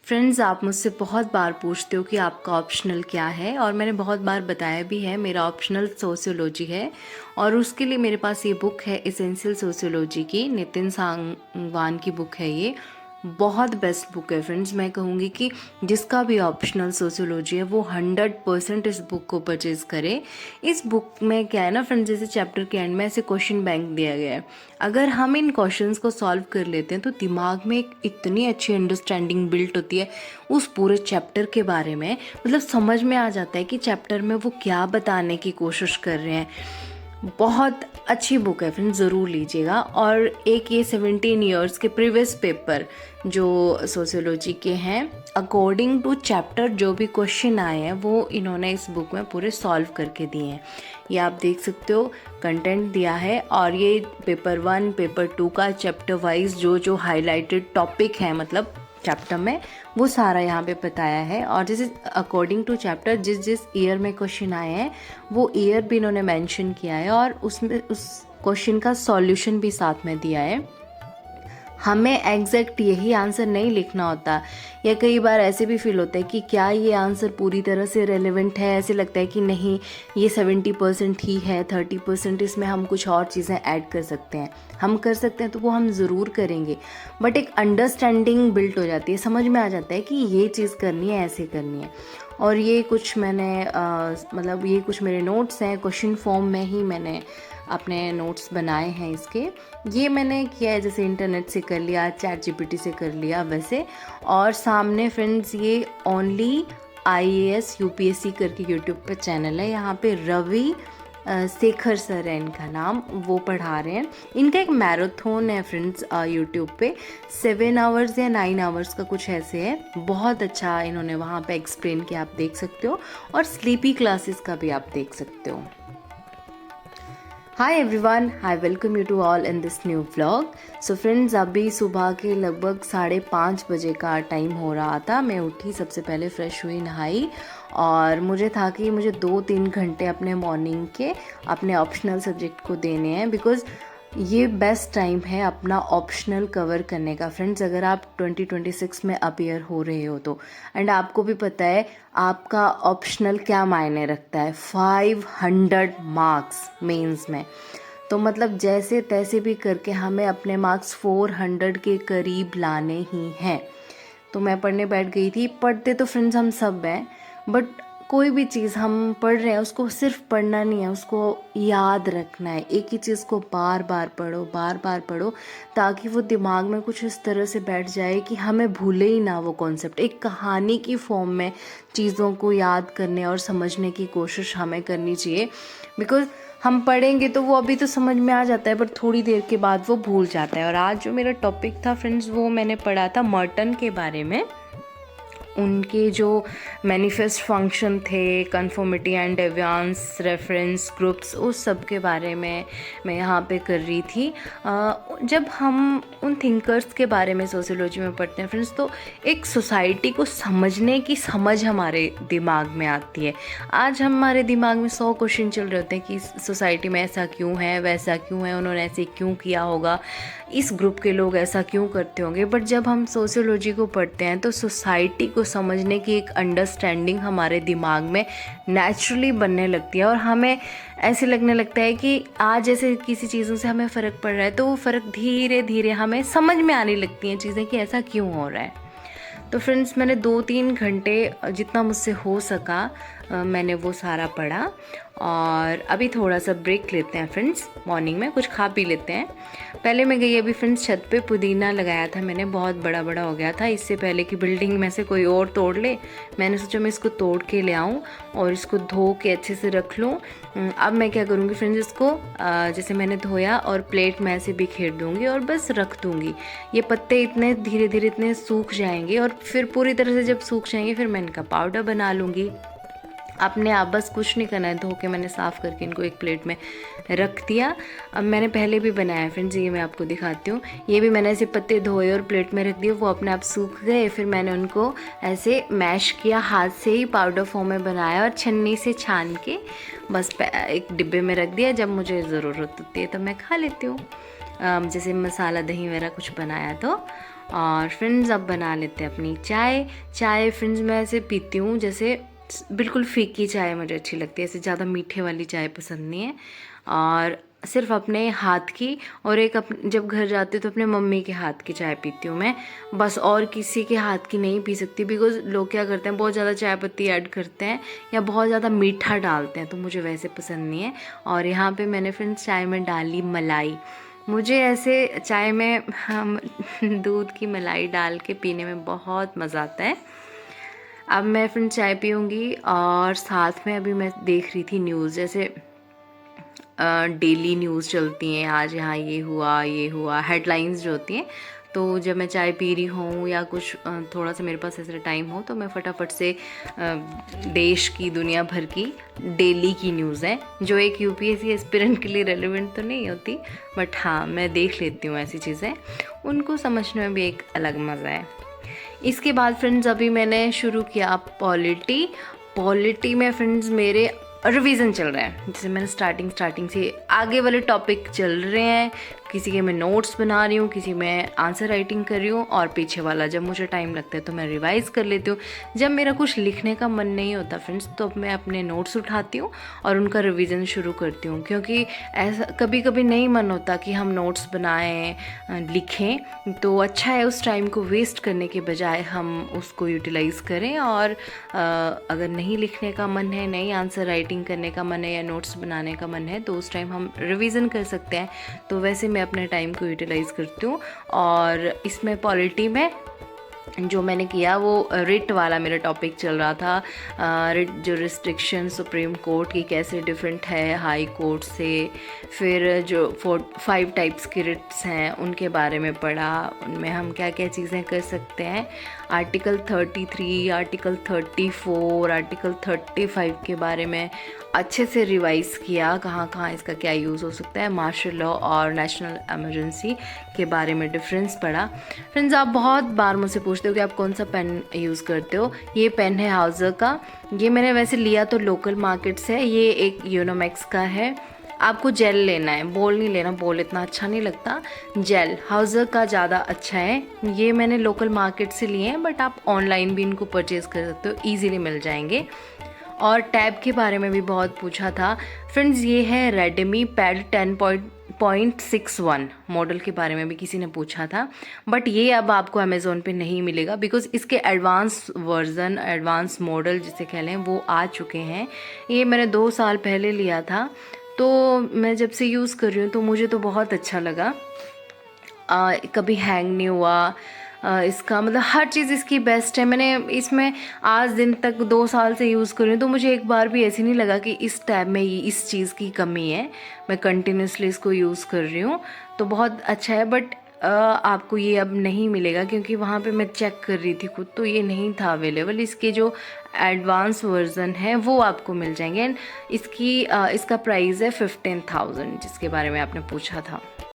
Friends, आप मुझसे बहुत बार पूछते हो कि आपका ऑप्शनल क्या है, और मैंने बहुत बार बताया भी है मेरा ऑप्शनल सोशियोलॉजी है। और उसके लिए मेरे पास ये बुक है एसेंशियल सोशियोलॉजी की, नितिन सांगवान की बुक है। ये बहुत बेस्ट बुक है फ्रेंड्स। मैं कहूँगी कि जिसका भी ऑप्शनल सोशियोलॉजी है वो 100% इस बुक को परचेज करे। इस बुक में क्या है ना फ्रेंड्स, जैसे चैप्टर के एंड में ऐसे क्वेश्चन बैंक दिया गया है। अगर हम इन क्वेश्चंस को सॉल्व कर लेते हैं तो दिमाग में एक इतनी अच्छी अंडरस्टैंडिंग बिल्ट होती है उस पूरे चैप्टर के बारे में। मतलब समझ में आ जाता है कि चैप्टर में वो क्या बताने की कोशिश कर रहे हैं। बहुत अच्छी बुक है फ्रेंड्स, ज़रूर लीजिएगा। और एक ये 17 ईयर्स के प्रीवियस पेपर जो सोशियोलॉजी के हैं, अकॉर्डिंग टू चैप्टर जो भी क्वेश्चन आए हैं वो इन्होंने इस बुक में पूरे सॉल्व करके दिए हैं। ये आप देख सकते हो, कंटेंट दिया है। और ये पेपर 1 पेपर 2 का चैप्टर वाइज जो जो हाईलाइटेड टॉपिक है, मतलब चैप्टर में, वो सारा यहाँ पे बताया है। और जैसे अकॉर्डिंग टू चैप्टर जिस जिस ईयर में क्वेश्चन आए हैं वो ईयर भी इन्होंने मेंशन किया है, और उसमें उस क्वेश्चन का सॉल्यूशन भी साथ में दिया है। हमें एग्जैक्ट यही आंसर नहीं लिखना होता, या कई बार ऐसे भी फील होता है कि क्या ये आंसर पूरी तरह से रेलेवेंट है। ऐसे लगता है कि नहीं, ये 70% ही है, 30% इसमें हम कुछ और चीज़ें ऐड कर सकते हैं। हम कर सकते हैं तो वो हम ज़रूर करेंगे, बट एक अंडरस्टैंडिंग बिल्ट हो जाती है, समझ में आ जाता है कि ये चीज़ करनी है, ऐसे करनी है। और ये कुछ मैंने मतलब ये कुछ मेरे नोट्स हैं, क्वेश्चन फॉर्म में ही मैंने अपने नोट्स बनाए हैं इसके। ये मैंने किया है जैसे इंटरनेट से कर लिया, चैट जीपीटी से कर लिया वैसे। और सामने फ्रेंड्स ये ओनली IAS UPSC करके यूट्यूब पे चैनल है, यहाँ पे रवि शेखर सर है इनका नाम, वो पढ़ा रहे हैं। इनका एक मैराथन है फ्रेंड्स यूट्यूब पे, 7 आवर्स या 9 आवर्स का कुछ ऐसे है। बहुत अच्छा इन्होंने वहाँ पे एक्सप्लेन किया, आप देख सकते हो। और स्लीपी क्लासेस का भी आप देख सकते हो। Hi everyone, I welcome you to all in this new vlog. So friends, अभी सुबह के लगभग 5:30 बजे का टाइम हो रहा था। मैं उठी, सबसे पहले फ्रेश हुई, नहाई, और मुझे था कि मुझे 2-3 घंटे अपने मॉर्निंग के अपने ऑप्शनल सब्जेक्ट को देने हैं, बिकॉज़ ये बेस्ट टाइम है अपना ऑप्शनल कवर करने का फ्रेंड्स। अगर आप 2026 में अपीयर हो रहे हो तो, एंड आपको भी पता है आपका ऑप्शनल क्या मायने रखता है, 500 मार्क्स मेंस में। तो मतलब जैसे तैसे भी करके हमें अपने मार्क्स 400 के करीब लाने ही हैं। तो मैं पढ़ने बैठ गई थी। पढ़ते तो फ्रेंड्स हम सब हैं, बट कोई भी चीज़ हम पढ़ रहे हैं उसको सिर्फ पढ़ना नहीं है, उसको याद रखना है। एक ही चीज़ को बार बार पढ़ो, बार बार पढ़ो, ताकि वो दिमाग में कुछ इस तरह से बैठ जाए कि हमें भूले ही ना वो कॉन्सेप्ट। एक कहानी की फॉर्म में चीज़ों को याद करने और समझने की कोशिश हमें करनी चाहिए, बिकॉज़ हम पढ़ेंगे तो वो अभी तो समझ में आ जाता है, पर थोड़ी देर के बाद वो भूल जाता है। और आज जो मेरा टॉपिक था फ्रेंड्स, वो मैंने पढ़ा था मर्टन के बारे में। उनके जो मैनिफेस्ट फंक्शन थे, कन्फर्मिटी एंड डेविएंस, रेफरेंस ग्रुप्स, उस सब के बारे में मैं यहाँ पे कर रही थी। जब हम उन थिंकर्स के बारे में सोशियोलॉजी में पढ़ते हैं फ्रेंड्स, तो एक सोसाइटी को समझने की समझ हमारे दिमाग में आती है। आज हमारे दिमाग में 100 क्वेश्चन चल रहे होते हैं कि सोसाइटी में ऐसा क्यों है, वैसा क्यों है, उन्होंने ऐसे क्यों किया होगा, इस ग्रुप के लोग ऐसा क्यों करते होंगे। बट जब हम सोशियोलॉजी को पढ़ते हैं तो सोसाइटी को समझने की एक अंडरस्टैंडिंग हमारे दिमाग में नेचुरली बनने लगती है, और हमें ऐसे लगने लगता है कि आज जैसे किसी चीज़ों से हमें फ़र्क पड़ रहा है तो वो फ़र्क धीरे धीरे हमें समझ में आने लगती हैं चीज़ें कि ऐसा क्यों हो रहा है। तो फ्रेंड्स, मैंने 2-3 घंटे जितना मुझसे हो सका मैंने वो सारा पढ़ा। और अभी थोड़ा सा ब्रेक लेते हैं फ्रेंड्स, मॉर्निंग में कुछ खा पी लेते हैं। पहले मैं गई अभी फ्रेंड्स छत पे, पुदीना लगाया था मैंने, बहुत बड़ा बड़ा हो गया था। इससे पहले कि बिल्डिंग में से कोई और तोड़ ले, मैंने सोचा मैं इसको तोड़ के ले आऊँ और इसको धो के अच्छे से रख लूँ। अब मैं क्या करूँगी फ्रेंड्स, इसको जैसे मैंने धोया और प्लेट में ऐसे बिखेर दूँगी और बस रख दूँगी। ये पत्ते इतने धीरे धीरे इतने सूख जाएंगे, और फिर पूरी तरह से जब सूख जाएंगे फिर मैं इनका पाउडर बना लूँगी अपने आप। बस कुछ नहीं करना है, धो के मैंने साफ़ करके इनको एक प्लेट में रख दिया। अब मैंने पहले भी बनाया फ्रेंड्स, ये मैं आपको दिखाती हूँ। ये भी मैंने ऐसे पत्ते धोए और प्लेट में रख दिए, वो अपने आप सूख गए। फिर मैंने उनको ऐसे मैश किया, हाथ से ही पाउडर फॉर्म में बनाया और छन्नी से छान के बस एक डिब्बे में रख दिया। जब मुझे ज़रूरत होती है तब मैं खा लेती हूँ, जैसे मसाला दही वगैरह कुछ बनाया तो। और फ्रेंड्स अब बना लेते हैं अपनी चाय। चाय फ्रेंड्स मैं ऐसे पीती हूँ जैसे बिल्कुल फीकी चाय मुझे अच्छी लगती है, ऐसे ज़्यादा मीठे वाली चाय पसंद नहीं है। और सिर्फ अपने हाथ की, और एक जब घर जाती हूँ तो अपने मम्मी के हाथ की चाय पीती हूँ मैं बस, और किसी के हाथ की नहीं पी सकती। बिकॉज़ लोग क्या करते हैं, बहुत ज़्यादा चाय पत्ती ऐड करते हैं या बहुत ज़्यादा मीठा डालते हैं, तो मुझे वैसे पसंद नहीं है। और यहाँ पे मैंने फ्रेंड्स चाय में डाली मलाई। मुझे ऐसे चाय में हम दूध की मलाई डाल के पीने में बहुत मज़ा आता है। अब मैं फिर चाय पीऊँगी और साथ में अभी मैं देख रही थी न्यूज़, जैसे डेली न्यूज़ चलती हैं, आज यहाँ ये हुआ, हेडलाइंस जो होती हैं। तो जब मैं चाय पी रही हूँ या कुछ थोड़ा सा मेरे पास ऐसा टाइम हो तो मैं फटाफट से देश की, दुनिया भर की डेली की न्यूज़ है जो एक यूपीएससी एस्पिरेंट के लिए रेलेवेंट तो नहीं होती, बट हाँ मैं देख लेती हूँ ऐसी चीज़ें, उनको समझने में भी एक अलग मज़ा है। इसके बाद फ्रेंड्स अभी मैंने शुरू किया पॉलिटी में फ्रेंड्स मेरे रिवीजन चल रहा है। जैसे मैंने स्टार्टिंग से आगे वाले टॉपिक चल रहे हैं, किसी के मैं नोट्स बना रही हूँ, किसी में आंसर राइटिंग कर रही हूँ, और पीछे वाला जब मुझे टाइम लगता है तो मैं रिवाइज़ कर लेती हूँ। जब मेरा कुछ लिखने का मन नहीं होता फ्रेंड्स तो मैं अपने नोट्स उठाती हूँ और उनका रिवीजन शुरू करती हूँ, क्योंकि ऐसा कभी कभी नहीं मन होता कि हम नोट्स बनाएं, लिखें, तो अच्छा है उस टाइम को वेस्ट करने के बजाय हम उसको यूटिलाइज़ करें। और अगर नहीं लिखने का मन है, नहीं आंसर राइटिंग करने का मन है या नोट्स बनाने का मन है, तो उस टाइम हम रिवीजन कर सकते हैं। तो वैसे मैं अपने टाइम को यूटिलाइज़ करती हूँ। और इसमें पॉलिटी में जो मैंने किया वो रिट वाला मेरा टॉपिक चल रहा था। रिट जो रिस्ट्रिक्शन सुप्रीम कोर्ट की कैसे डिफरेंट है हाई कोर्ट से, फिर जो 5 टाइप्स की रिट्स हैं उनके बारे में पढ़ा, उनमें हम क्या क्या चीज़ें कर सकते हैं। आर्टिकल 33, आर्टिकल 34, आर्टिकल 35 के बारे में अच्छे से रिवाइज़ किया, कहाँ कहाँ इसका क्या यूज़ हो सकता है। मार्शल लॉ और नेशनल इमरजेंसी के बारे में डिफरेंस पढ़ा। फ्रेंड्स आप बहुत बार मुझसे पूछते हो कि आप कौन सा पेन यूज़ करते हो। ये पेन है हाउज़र का, ये मैंने वैसे लिया तो लोकल मार्केट से, ये एक यूनोमैक्स का है। आपको जेल लेना है, बोल नहीं लेना, बोल इतना अच्छा नहीं लगता, जेल हाउज़र का ज़्यादा अच्छा है। ये मैंने लोकल मार्केट से लिए हैं, बट आप ऑनलाइन भी इनको परचेज़ कर सकते हो, ईज़िली मिल जाएंगे। और टैब के बारे में भी बहुत पूछा था फ्रेंड्स, ये है रेडमी पैड 10.61 मॉडल के बारे में भी किसी ने पूछा था, बट ये अब आपको अमेज़ोन पे नहीं मिलेगा, बिकॉज़ इसके एडवांस वर्जन, एडवांस मॉडल जिसे कह लें, वो आ चुके हैं। ये मैंने 2 साल पहले लिया था, तो मैं जब से यूज़ कर रही हूँ तो मुझे तो बहुत अच्छा लगा। कभी हैंग नहीं हुआ, इसका मतलब हर चीज़ इसकी बेस्ट है। मैंने इसमें आज दिन तक 2 साल से यूज़ कर रही हूँ, तो मुझे एक बार भी ऐसे नहीं लगा कि इस टैब में इस चीज़ की कमी है। मैं कंटिन्यूसली इसको यूज़ कर रही हूँ, तो बहुत अच्छा है। बट आपको ये अब नहीं मिलेगा, क्योंकि वहाँ पे मैं चेक कर रही थी खुद, तो ये नहीं था अवेलेबल। इसके जो एडवांस वर्जन है वो आपको मिल जाएंगे। एंड इसका प्राइस है 15,000, जिसके बारे में आपने पूछा था।